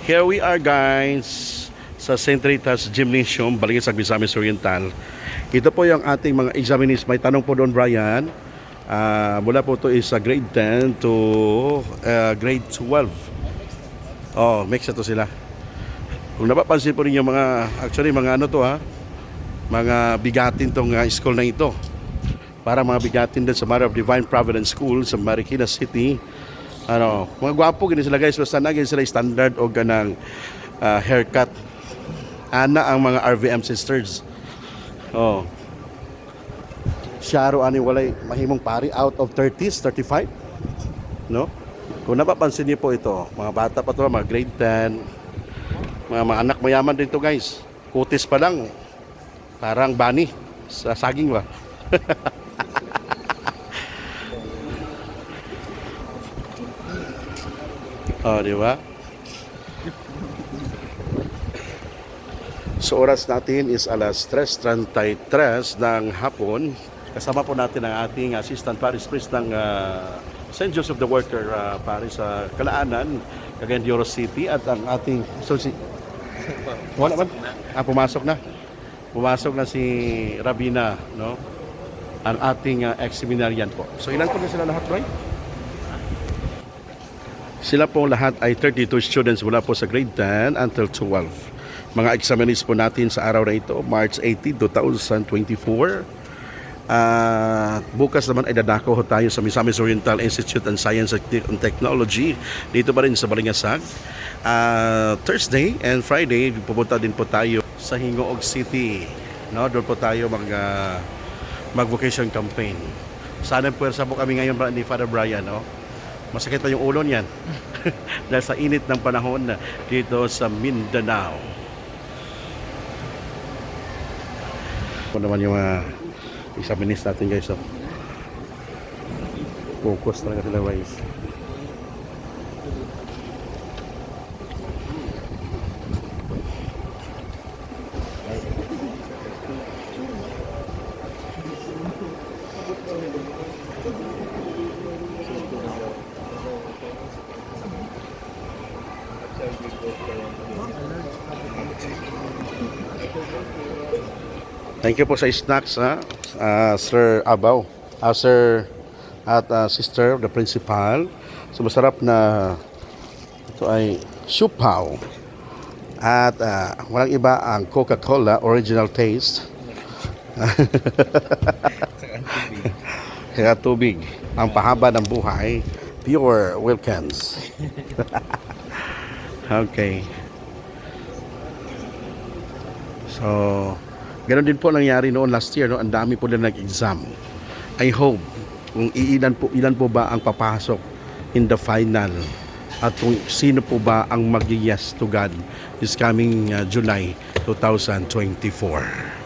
Here we are guys sa St. Rita's Gymnasium, Balingid sa Misamis Oriental. Ito po yung ating mga examinees. May tanong po doon, Brian. Mula po ito is grade 10 to grade 12. Oh, mix ito sila. Kung napapansin po ninyo mga, actually mga ano to mga bigatin tong school na ito. Para mga bigatin din sa Mother of Divine Providence School sa Marikina City. Mga gwapo gini sila guys, basta na sila standard o ganang haircut. Ana ang mga RVM sisters. Oh. Syaro ani walay mahimong pari out of 30s, 35. No? Kung napapansin niyo po ito, mga bata pa to, mga grade 10, mga anak mayaman dito guys. Kutis pa lang. Parang bani sa saging ba. Oh, di ba? So oras natin is alas 3:33 ng hapon. Kasama po natin ang ating Assistant Parish Priest ng St. Joseph the Worker Parish sa Calaanan, Cagayan de Oro City, at ang ating wala man? Pumasok na. Pumasok na si Rabina, no? Ang ating ex-seminarian po. So ilan po na sila lahat, right? Sila po lahat ay 32 students mula po sa grade 10 until 12. Mga examinees po natin sa araw na ito, March 18, 2024. Bukas naman ay dadako tayo sa Misamis Oriental Institute of Science and Technology dito pa rin sa Balingasag. Thursday and Friday pupunta din po tayo sa Hingoog City, no? Doon po tayo mag-vocation campaign. Sana puwersa po kami ngayon ni Father Brian, no? Masakit pa yung ulo niyan dahil sa init ng panahon dito sa Mindanao. Ito naman yung examinees natin guys. Focus talaga sila guys. Thank you po sa snacks, Sir Abaw, Sir at Sister, the principal. So masarap na ito ay siupaw. At walang iba ang Coca-Cola original taste. Kaya tubig, ang pahaba ng buhay, pure Wilkins. Okay. So ganon din po nangyari noon last year, no? Ang dami po na nag-exam. I hope kung ilan po ba ang papasok in the final at kung sino po ba ang mag-yes to God this coming July 2024.